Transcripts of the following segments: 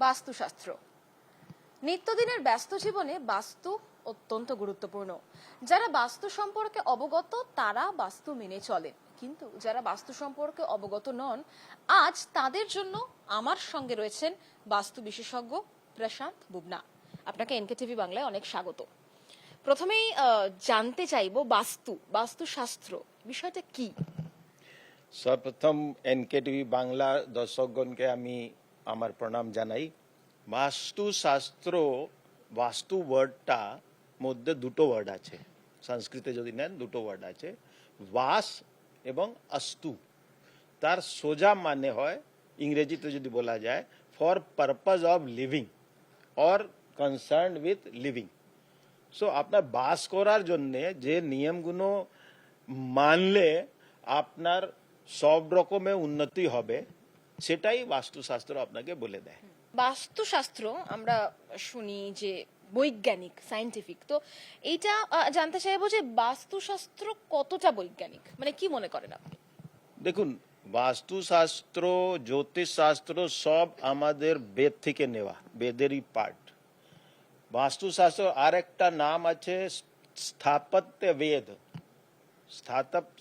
বাস্তুশাস্ত্র। নিত্যদিনের ব্যস্ত জীবনে বাস্তু অত্যন্ত গুরুত্বপূর্ণ। যারা বাস্তু সম্পর্কে অবগত তারা বাস্তু মেনে চলেন, কিন্তু যারা বাস্তু সম্পর্কে অবগত নন, আজ তাদের জন্য আমার সঙ্গে রয়েছেন বাস্তু বিশেষজ্ঞ প্রশান্ত বুবনা। আপনাকে এনকে টিভি বাংলায় অনেক স্বাগত। প্রথমেই জানতে চাইবো বাস্তুশাস্ত্র বিষয়টা কি। সর্বপ্রথম এনকে টিভি বাংলা দর্শকগণকে আমি আমার প্রণাম জানাই। বাস্তুশাস্ত্র, বাস্তু ওয়ার্ডটা মধ্যে দুটো ওয়ার্ড আছে, সংস্কৃতে যদি নেন দুটো ওয়ার্ড আছে, বাস এবং অস্তু। তার সোজা মানে হয় ইংরেজিতে যদি বলা যায় for purpose of living or concern with living. So আপনার বাস করার জন্যে যে নিয়মগুলো মানলে আপনার সব রকমের উন্নতি হবে, সেটাই বাস্তুশাস্ত্র আপনাকে বলে দেয়। বাস্তুশাস্ত্র আমরা শুনি যে বৈজ্ঞানিক, সায়েন্টিফিক, তো এইটা জানতে চাইবো যে বাস্তুশাস্ত্র কতটা বৈজ্ঞানিক, মানে কি মনে করেন আপনি? দেখুন, বাস্তুশাস্ত্র, জ্যোতিষশাস্ত্র সব আমাদের বেদ থেকে নেওয়া, বেদেরই পার্ট। বাস্তুশাস্ত্র আর একটা নাম আছে স্থাপত্য বেদ।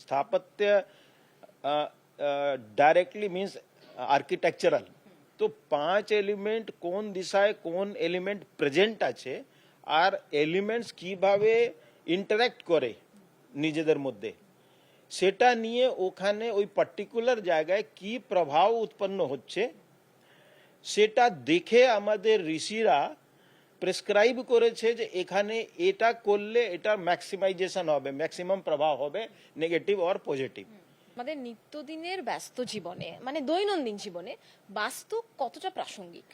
স্থাপত্য ডাইরেক্টলি মিন্স আর্কিটেকচারাল। তো 5 এলিমেন্ট কোন দিশায় কোন এলিমেন্ট প্রেজেন্ট আছে আর এলিমেন্টস কিভাবে ইন্টারাক্ট করে নিজেদের মধ্যে, সেটা নিয়ে ওখানে ওই পার্টিকুলার জায়গায় কি প্রভাব উৎপন্ন হচ্ছে সেটা দেখে আমাদের ঋষিরা প্রেসক্রাইব করেছে যে এখানে এটা করলে এটা ম্যাক্সিমাইজেশন হবে, ম্যাক্সিমাম প্রভাব হবে, নেগেটিভ আর পজিটিভ। আমাদের নিত্যদিনের ব্যস্ত জীবনে, মানে দৈনন্দিন জীবনে বাস্তু কতটা প্রাসঙ্গিক?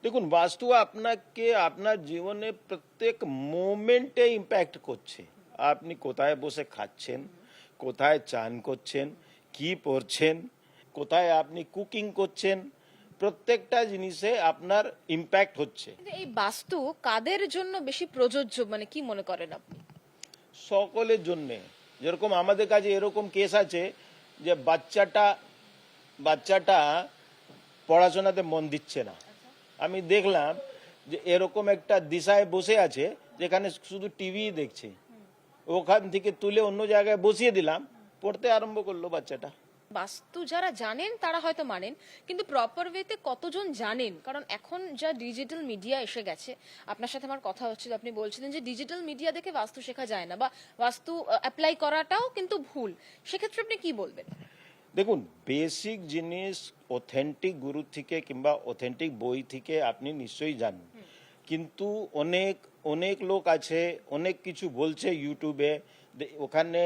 দেখুন, বাস্তু আপনাকে আপনার জীবনে প্রত্যেক মোমেন্টে ইম্প্যাক্ট করছে। আপনি কোথায় বসে খাচ্ছেন, কোথায় চান করছেন, কি পরছেন, কোথায় আপনি কুকিং করছেন, প্রত্যেকটা জিনিসে আপনার ইম্প্যাক্ট হচ্ছে। কিন্তু এই বাস্তু কাদের জন্য বেশি প্রযোজ্য, মানে কি মনে করেন আপনি? সকলের জন্যে। যেরকম আমাদের কাছে এরকম কেস আছে যে বাচ্চাটা পড়াশোনাতে মন দিচ্ছে না। আমি দেখলাম যে এরকম একটা দিশায় বসে আছে যেখানে শুধু টিভি দেখছে, ওখান থেকে তুলে অন্য জায়গায় বসিয়ে দিলাম, পড়তে আরম্ভ করলো বাচ্চাটা। বাস্তু যারা জানেন তারা হয়তো মানেন, কিন্তু প্রপার ওয়েতে কতজন জানেন? কারণ এখন যা ডিজিটাল মিডিয়া এসে গেছে, আপনার সাথে আমার কথা হচ্ছিল, আপনি বলছিলেন যে ডিজিটাল মিডিয়া দেখে বাস্তু শেখা যায় না বা বাস্তু অ্যাপ্লাই করাটাও কিন্তু ভুল। সেক্ষেত্রে আপনি কি বলবেন? দেখুন, বেসিক জিনিস অথেন্টিক গুরু থেকে কিংবা অথেন্টিক বই থেকে আপনি নিশ্চয়ই জানেন, কিন্তু অনেক অনেক লোক আছে, অনেক কিছু বলছে ইউটিউবে, ওখানে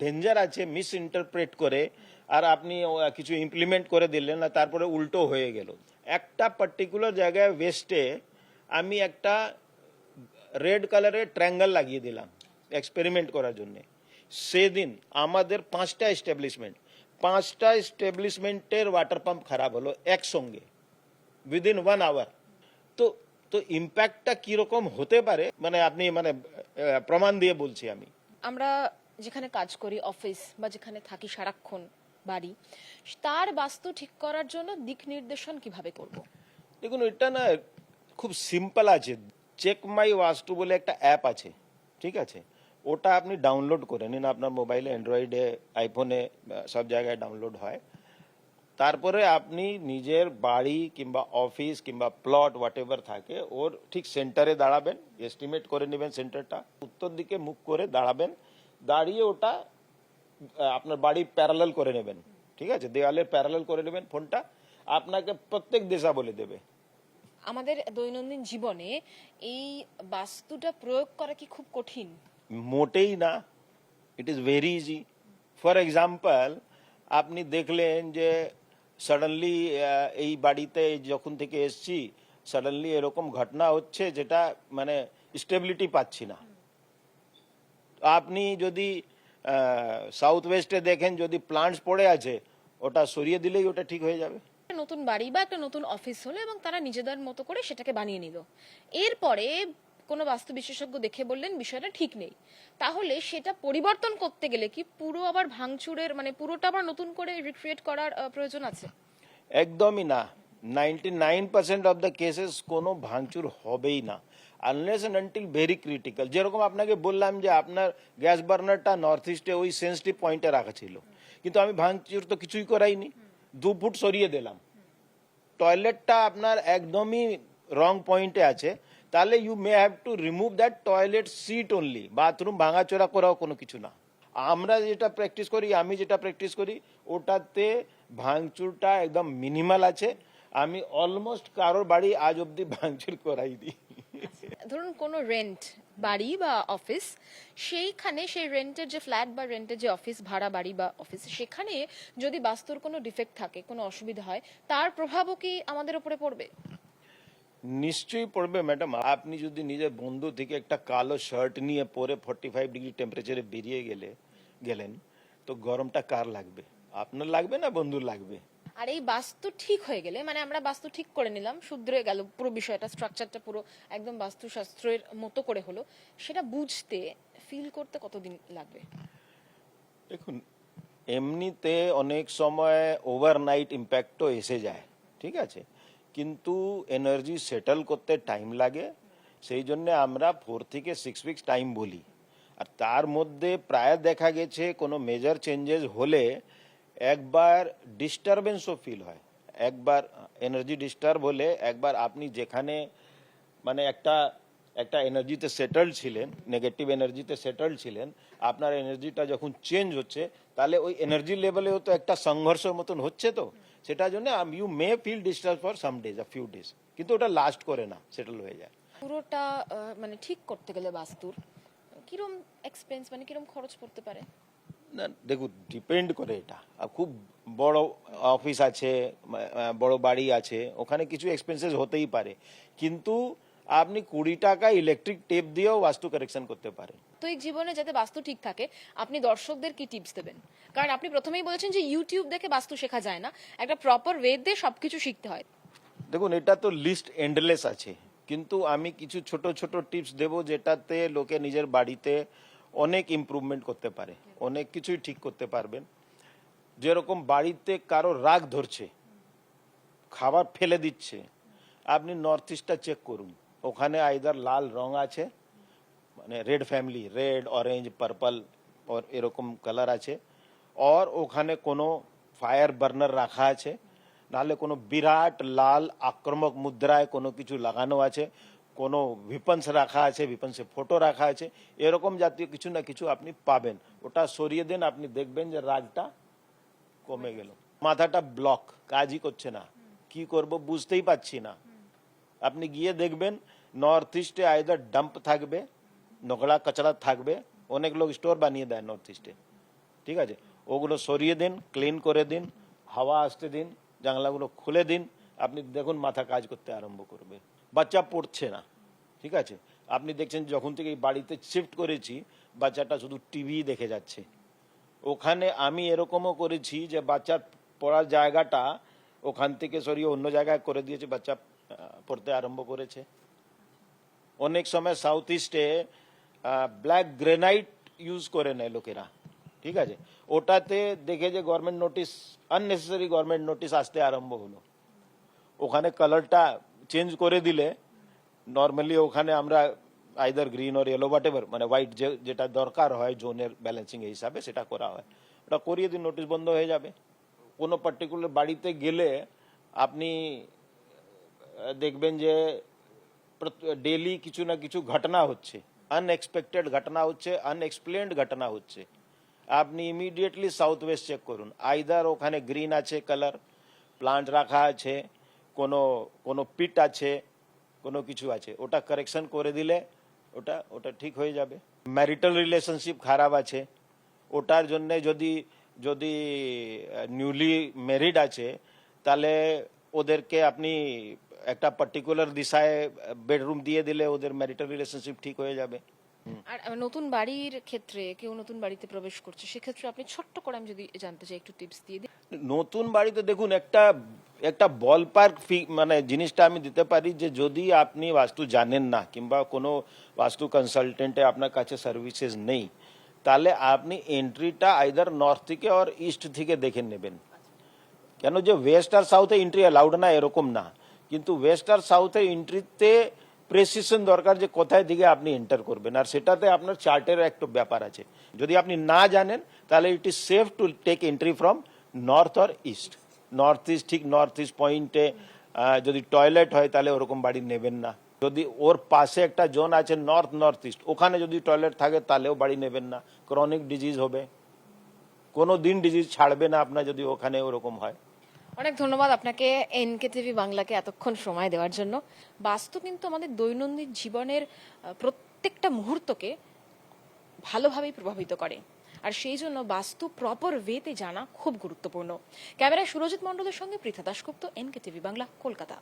ডেঞ্জার আছে মিস ইন্টারপ্রেট করে, আর আপনি কিছু ইমপ্লিমেন্ট করে দিলেন না, তারপরে উল্টো হয়ে গেল। একটা পার্টিকুলার জায়গায় ওয়েস্টে আমি একটা রেড কালারের ট্রায়াঙ্গেল লাগিয়ে দিলাম এক্সপেরিমেন্ট করার জন্যে। সেদিন আমাদের 5টা এস্টাবলিশমেন্টের ওয়াটার পাম্প খারাপ হলো একসঙ্গে, উইদিন 1 আওয়ার। তো ইম্প্যাক্টটা কিরকম হতে পারে, মানে আপনি মানে প্রমাণ দিয়ে বলছি আমি। আমরা যেখানে কাজ করি, অফিস বা যেখানে থাকি সারাক্ষণ, বাড়ি, তার বাস্তু ঠিক করার জন্য দিক নির্দেশন কিভাবে করব? দেখুন, এটা না খুব সিম্পল আছে। চেক মাই বাস্তু বলে একটা অ্যাপ আছে, ঠিক আছে? ওটা আপনি ডাউনলোড করে নিন আপনার মোবাইলে, অ্যান্ড্রয়েডে, আইফোনে, সব জায়গায় ডাউনলোড হয়। তারপরে আপনি নিজের বাড়ি কিংবা অফিস কিংবা প্লট হোয়াট এভার থাকে ওর ঠিক সেন্টারে দাঁড়াবেন, এস্টিমেট করে নেবেন সেন্টারটা, উত্তর দিকে মুখ করে দাঁড়াবেন, দাঁড়িয়ে ওটা আপনার বাড়ি প্যারালাল করে নেবেন, ঠিক আছে? দেওয়ালের প্যারালাল করে নেবেন ফোনটা, আপনাকে প্রত্যেক দিশা বলে দেবে। আমাদের দৈনন্দিন জীবনে এই বাস্তুটা প্রয়োগ করা কি খুব কঠিন? মোটেই না, it is very easy. For example, আপনি দেখলেন যে সাডেনলি এই বাড়িতে যখন থেকে এসছি সাডেনলি এরকম ঘটনা হচ্ছে যেটা মানে স্টেবিলিটি পাচ্ছি না। আপনি যদি সাউথ ওয়েস্টে দেখেন, যদি প্লান্টস পড়ে আছে ওটা সরিয়ে দিলেই ওটা ঠিক হয়ে যাবে। নতুন বাড়ি বা একটা নতুন অফিস হলো এবং তারা নিজেদের মতো করে সেটাকে বানিয়ে নিল, এরপরে কোনো বাস্তু বিশেষজ্ঞ দেখে বললেন বিষয়টা ঠিক নেই, তাহলে সেটা পরিবর্তন করতে গেলে কি পুরো আবার ভাঙচুরের, মানে পুরোটা আবার নতুন করে রিক্রিয়েট করার প্রয়োজন আছে? একদমই না। 99% অফ দ্য কেসেস কোনো ভাঙচুর হবেই না, unless and until very critical. যেরকম আপনাকে বললাম যে আপনার গ্যাস বার্নারটা নর্থ ইস্টে ওই সেন্সিটিভ পয়েন্টে রাখা ছিল, কিন্তু আমি ভাঙচুর তো কিছুই করাইনি, 2 ফুট সরিয়ে দিলাম। টয়লেটটা আপনার একদমই রং পয়েন্টে আছে, তাহলে you may have to remove that toilet seat only, bathroom ভাঙাচোরা করাও কোনো কিছু না। আমরা যেটা প্র্যাকটিস করি, আমি যেটা প্র্যাকটিস করি, ওটাতে ভাঙচুরটা একদম মিনিমাল আছে। আমি অলমোস্ট কারোর বাড়ি আজ অব্দি ভাঙচুর করাই দিই। ধরুন কোনো রেন্ট বাড়ি বা অফিস, সেইখানে সেই রেন্টের যে ফ্ল্যাট বা রেন্টের যে অফিস, ভাড়া বাড়ি বা অফিস, সেখানে যদি বাস্তুর কোনো ডিফেক্ট থাকে, কোনো অসুবিধা হয়, তার প্রভাবও কি আমাদের উপরে পড়বে? নিশ্চয়ই পড়বে ম্যাডাম। আপনি যদি নিজের বন্ধু থেকে একটা কালো শার্ট নিয়ে পরে 45 ডিগ্রি টেম্পারেচারে বেরিয়ে গেলেন, তো গরমটা কার লাগবে? আপনার লাগবে না বন্ধুর লাগবে? আর এই বাস্তু ঠিক হয়ে গেলে, মানে আমরা বাস্তু ঠিক করে নিলাম, শুধরে গেল পুরো বিষয়টা, স্ট্রাকচারটা পুরো একদম বাস্তুশাস্ত্রের মতো করে হলো, সেটা বুঝতে, ফিল করতে কতদিন লাগবে? দেখুন, এমনিতে অনেক সময় ওভারনাইট ইম্প্যাক্টও এসে যায়, ঠিক আছে, কিন্তু এনার্জি সেটেল করতে টাইম লাগে। সেই জন্য আমরা 4 থেকে 6 উইকস টাইম বলি। আর তার মধ্যে প্রায় দেখা গেছে কোনো মেজর চেঞ্জেস হলে একবার ডিস্টারবেন্সও ফিল হয়। একবার এনার্জি ডিস্টার্ব হলে, একবার আপনি যেখানে মানে একটা এনার্জিতে সেটেলড ছিলেন, নেগেটিভ এনার্জিতে সেটেলড ছিলেন, আপনার এনার্জিটা যখন চেঞ্জ হচ্ছে, তাহলে ওই এনার্জি লেভেলেও তো একটা সংঘর্ষের মতন হচ্ছে। তো সেটার জন্য you may feel disturb for some days, few days, কিন্তু ওটা লাস্ট করে না, সেটেল হয়ে যায়। পুরোটা মানে ঠিক করতে গেলে বাস্তুর কিরম এক্সপেন্স, মানে কিরম খরচ পড়তে পারে? না দেখুন, ডিপেন্ড করে এটা। আর খুব বড় অফিস আছে, বড় বাড়ি আছে, ওখানে কিছু এক্সপেন্সেস হতেই পারে, কিন্তু আপনি 20 টাকা ইলেকট্রিক টেপ দিয়েও বাস্তু কারেকশন করতে পারেন। তো এই জীবনে যাতে বাস্তু ঠিক থাকে, আপনি দর্শকদের কি টিপস দেবেন? কারণ আপনি প্রথমেই বলেছেন যে ইউটিউব দেখে বাস্তু শেখা যায় না, একটা প্রপার ওয়েতে সবকিছু শিখতে হয়। দেখুন, এটা তো লিস্ট এন্ডলেস আছে, কিন্তু আমি কিছু ছোট ছোট টিপস দেব যেটাতে লোকে নিজের বাড়িতে অনেক ইমপ্রুভমেন্ট করতে পারে, অনেক কিছুই ঠিক করতে পারবেন। যেরকম বাড়িতে কারো রাগ ধরছে, খাবার ফেলে দিচ্ছে, আপনি নর্থ ইস্টটা চেক করুন, ওখানে আইদার লাল রং আছে, মানে red family, red, orange, purple और এরকম কালার আছে, और ওখানে কোনো ফায়ার বার্নার রাখা আছে, নাহলে কোনো বিরাট লাল আক্রমক মুদ্রায় কোনো কিছু লাগানো আছে, কোনো ভিপন্স রাখা আছে, ভিপন্সে ফটো রাখা আছে, এরকম জাতীয় কিছু না কিছু আপনি পাবেন। ওটা সরিয়ে দেন, আপনি দেখবেন যে রাগটা কমে গেল। মাথাটা ব্লক, কাজই করছে না, কি করব বুঝতেই পারছি না। আপনি গিয়ে দেখবেন নর্থ ইস্টে আইদার ডাম্প থাকবে, নোংরা কচরা থাকবে, অনেক লোক স্টোর বানিয়ে দেয় নর্থ ইস্টে, ঠিক আছে, ওগুলো সরিয়ে দিন, ক্লিন করে দিন, হাওয়া আসতে দিন, জানলাগুলো খুলে দিন, আপনি দেখুন মাথা কাজ করতে আরম্ভ করবে। বাচ্চা পড়ছে না, ঠিক আছে, আপনি দেখছেন যখন থেকে এই বাড়িতে শিফট করেছি, বাচ্চাটা শুধু টিভি দেখে যাচ্ছে। ওখানে আমি এরকমও করেছি যে বাচ্চার পড়ার জায়গাটা ওখান থেকে সরিয়ে অন্য জায়গায় করে দিয়েছে, বাচ্চা পড়তে আরম্ভ করেছে। অনেক সময় সাউথ ইস্টে ব্ল্যাক গ্রেনাইট ইউজ করে নেয় লোকেরা, ঠিক আছে, ওটাতে দেখে যে government notice, unnecessary government notice আসতে আরম্ভ হলো। ওখানে কালারটা চেঞ্জ করে দিলে, নর্মালি ওখানে আমরা either green or yellow what ever, মানে হোয়াইট যেটা দরকার হয় জোনের ব্যালেন্সিং হিসাবে, সেটা করা হয়। ওটা করিয়ে দিন, নোটিশ বন্ধ হয়ে যাবে। কোনো পার্টিকুলার বাড়িতে গেলে আপনি দেখবেন যে ডেলি কিছু না কিছু ঘটনা হচ্ছে, আনএক্সপেক্টেড ঘটনা হচ্ছে, আনএক্সপ্লেন্ড ঘটনা হচ্ছে। আপনি ইমিডিয়েটলি সাউথ ওয়েস্ট চেক করুন, আইদার ওখানে গ্রিন আছে কালার, প্লান্ট রাখা আছে, কোনো কোনো পিট আছে, কোনো কিছু আছে, ওটা কারেকশন করে দিলে ওটা ওটা ঠিক হয়ে যাবে। ম্যারিটাল রিলেশনশিপ খারাপ আছে, ওটার জন্য যদি যদি নিউলি ম্যারিড আছে, তাহলে ওদেরকে আপনি একটা পার্টিকুলার দিশায় বেডরুম দিয়ে দিলে ওদের ম্যারিটাল রিলেশনশিপ ঠিক হয়ে যাবে। আর নতুন বাড়ির ক্ষেত্রে, কেউ নতুন বাড়িতে প্রবেশ করছে, সেক্ষেত্রে আপনি ছোট্ট করে, আমি যদি জানতে চাই, একটু টিপস দিয়ে দিন। নতুন বাড়িতে দেখুন, একটা বল পার্ক মানে জিনিসটা আমি দিতে পারি যে যদি আপনি বাস্তু জানেন না, কিংবা কোনো বাস্তু কনসালটেন্টে আপনার কাছে সার্ভিসেস নেই, তাহলে আপনি এন্ট্রিটা আইদার নর্থ থেকে আর ইস্ট থেকে দেখে নেবেন। কেন যে ওয়েস্ট আর সাউথে এন্ট্রি অ্যালাউড না এরকম না, কিন্তু ওয়েস্ট আর সাউথে এন্ট্রিতে প্রেসিশন দরকার যে কোথায় দিকে আপনি এন্টার করবেন, আর সেটাতে আপনার চার্টের একটা ব্যাপার আছে। যদি আপনি না জানেন তাহলে it is safe to take entry from north or east. North east, ঠিক নর্থ ইস্ট পয়েন্টে যদি টয়লেট হয় তাহলে ওরকম বাড়ি নেবেন না। যদি ওর পাশে একটা জোন আছে নর্থ নর্থ ইস্ট, ওখানে যদি টয়লেট থাকে তাহলেও বাড়ি নেবেন না, ক্রনিক ডিজিজ হবে, কোনো দিন ডিজিজ ছাড়বে না আপনার যদি ওখানে ওরকম হয়। অনেক ধন্যবাদ আপনাকে এনকেটিভি বাংলাকে এতক্ষণ সময় দেওয়ার জন্য। বাস্তু কিন্তু আমাদের দৈনন্দিন জীবনের প্রত্যেকটা মুহূর্তকে ভালোভাবেই প্রভাবিত করে, আর সেই জন্য বাস্তু প্রপার ওয়েতে জানা খুব গুরুত্বপূর্ণ। ক্যামেরায় সুরজিৎ মণ্ডলের সঙ্গে পৃথা দাশগুপ্ত, এনকেটিভি বাংলা, কলকাতা।